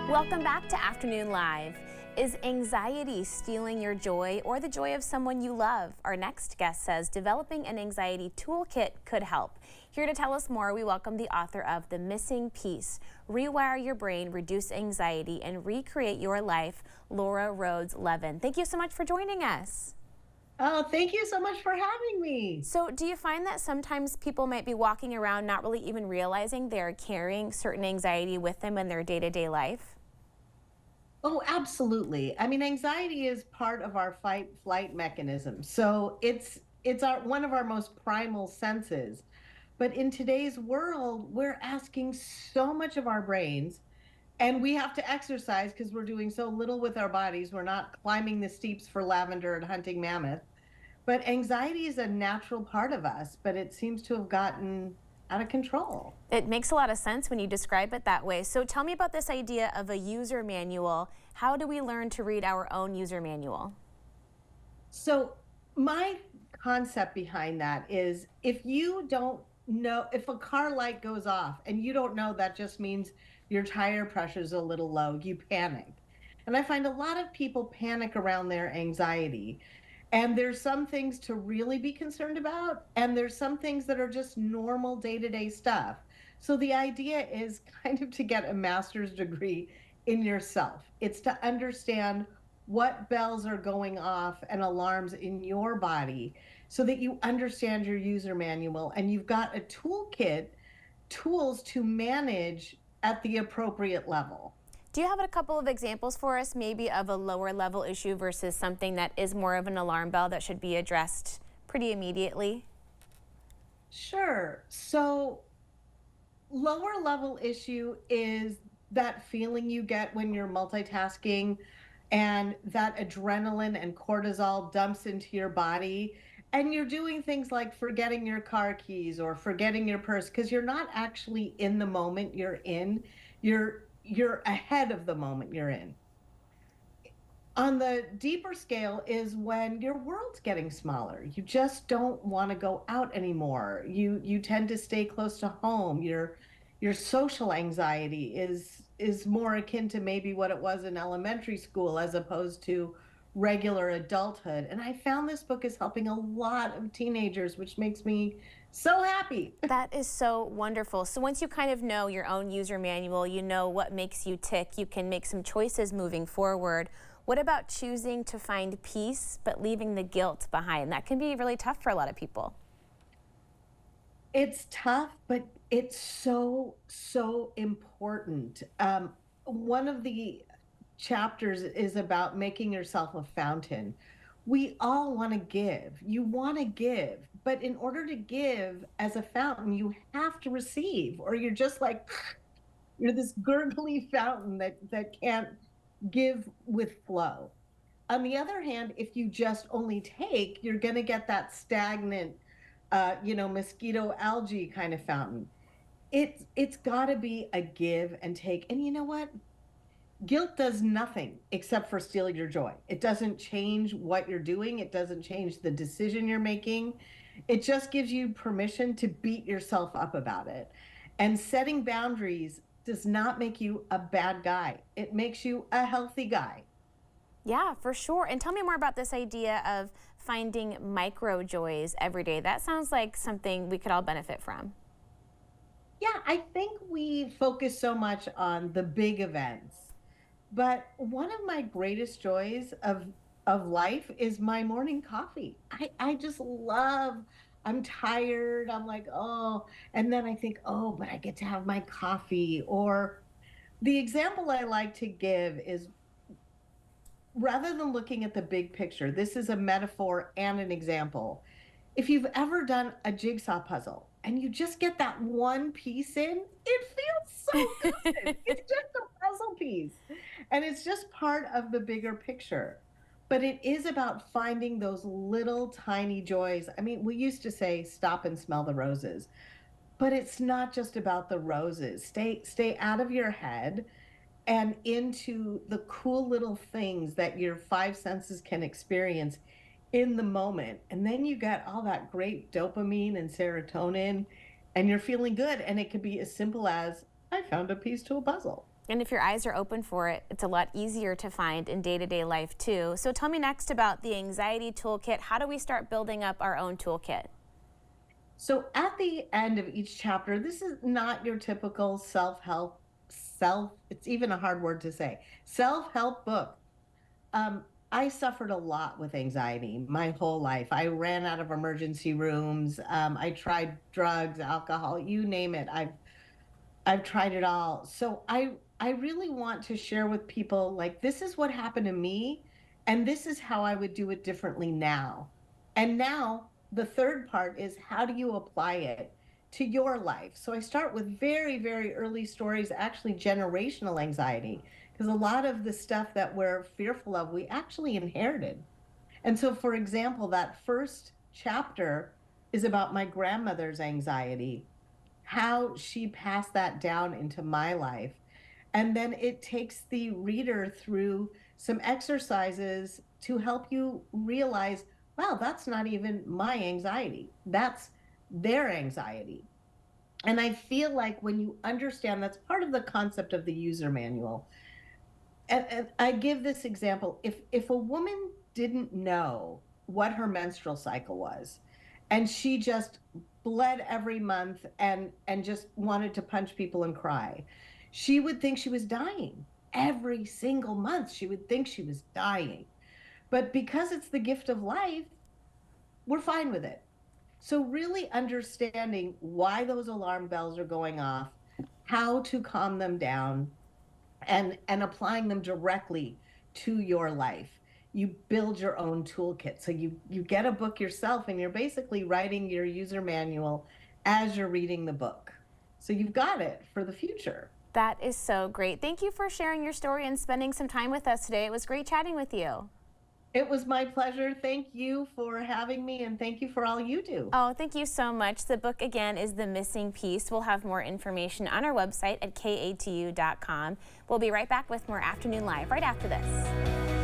Welcome back to Afternoon Live. Is anxiety stealing your joy or the joy of someone you love? Our next guest says developing an anxiety toolkit could help. Here to tell us more, we welcome the author of The Missing Piece, Rewire Your Brain, Reduce Anxiety, and Recreate Your Life, Laura Rhodes-Levin. Thank you so much for joining us. Oh, thank you so much for having me. So do you find that sometimes people might be walking around not really even realizing they're carrying certain anxiety with them in their day-to-day life? Oh, absolutely. I mean, anxiety is part of our fight flight mechanism. So it's our one of our most primal senses. But in today's world, we're asking so much of our brains, and we have to exercise because we're doing so little with our bodies. We're not climbing the steeps for lavender and hunting mammoth. But anxiety is a natural part of us, but it seems to have gotten out of control. It makes a lot of sense when you describe it that way. So tell me about this idea of a user manual. How do we learn to read our own user manual? So my concept behind that is if you don't know, if a car light goes off and you don't know, that just means your tire pressure is a little low, you panic. And I find a lot of people panic around their anxiety. And there's some things to really be concerned about, and there's some things that are just normal day-to-day stuff. So the idea is kind of to get a master's degree in yourself. It's to understand what bells are going off and alarms in your body so that you understand your user manual and you've got a toolkit, tools to manage at the appropriate level. Do you have a couple of examples for us, maybe of a lower level issue versus something that is more of an alarm bell that should be addressed pretty immediately? Sure. So lower level issue is that feeling you get when you're multitasking and that adrenaline and cortisol dumps into your body and you're doing things like forgetting your car keys or forgetting your purse because you're not actually in the moment you're in. You're ahead of the moment you're in. On the deeper scale is when your world's getting smaller. You just don't want to go out anymore. You tend to stay close to home. Your social anxiety is more akin to maybe what it was in elementary school as opposed to regular adulthood. And I found this book is helping a lot of teenagers, which makes me so happy. That is so wonderful. So once you kind of know your own user manual, you know what makes you tick, you can make some choices moving forward. What about choosing to find peace but leaving the guilt behind? That can be really tough for a lot of people. It's tough, but it's so, so important. One of the chapters is about making yourself a fountain. We all want to give. You want to give, but in order to give as a fountain, you have to receive, or you're just like, you're this gurgly fountain that can't give with flow. On the other hand, if you just only take, you're going to get that stagnant, mosquito algae kind of fountain. It's got to be a give and take. And you know what? Guilt does nothing except for steal your joy. It doesn't change what you're doing. It doesn't change the decision you're making. It just gives you permission to beat yourself up about it. And setting boundaries does not make you a bad guy. It makes you a healthy guy. Yeah, for sure. And tell me more about this idea of finding micro joys every day. That sounds like something we could all benefit from. Yeah, I think we focus so much on the big events. But one of my greatest joys of life is my morning coffee. I just love, I'm tired. I'm like, oh, and then I think, oh, but I get to have my coffee. Or the example I like to give is rather than looking at the big picture, this is a metaphor and an example. If you've ever done a jigsaw puzzle and you just get that one piece in, it feels so good. It's just a puzzle piece. And it's just part of the bigger picture. But it is about finding those little tiny joys. I mean, we used to say, stop and smell the roses. But it's not just about the roses. Stay out of your head and into the cool little things that your five senses can experience in the moment. And then you get all that great dopamine and serotonin, and you're feeling good. And it could be as simple as, I found a piece to a puzzle. And if your eyes are open for it, it's a lot easier to find in day-to-day life too. So tell me next about the anxiety toolkit. How do we start building up our own toolkit? So at the end of each chapter, this is not your typical it's even a hard word to say, self-help book. I suffered a lot with anxiety my whole life. I ran out of emergency rooms. I tried drugs, alcohol, you name it. I've tried it all. So I really want to share with people, like, this is what happened to me, and this is how I would do it differently now. And now the third part is, how do you apply it to your life? So I start with very, very early stories, actually generational anxiety, because a lot of the stuff that we're fearful of, we actually inherited. And so, for example, that first chapter is about my grandmother's anxiety, how she passed that down into my life. And then it takes the reader through some exercises to help you realize, wow, that's not even my anxiety. That's their anxiety. And I feel like when you understand, that's part of the concept of the user manual. And I give this example. If a woman didn't know what her menstrual cycle was, and she just bled every month and just wanted to punch people and cry, she would think she was dying. Every single month, she would think she was dying. But because it's the gift of life, we're fine with it. So really understanding why those alarm bells are going off, how to calm them down, and applying them directly to your life. You build your own toolkit. So you get a book yourself, and you're basically writing your user manual as you're reading the book. So you've got it for the future. That is so great. Thank you for sharing your story and spending some time with us today. It was great chatting with you. It was my pleasure. Thank you for having me, and thank you for all you do. Oh, thank you so much. The book, again, is The Missing Piece. We'll have more information on our website at katu.com. We'll be right back with more Afternoon Live right after this.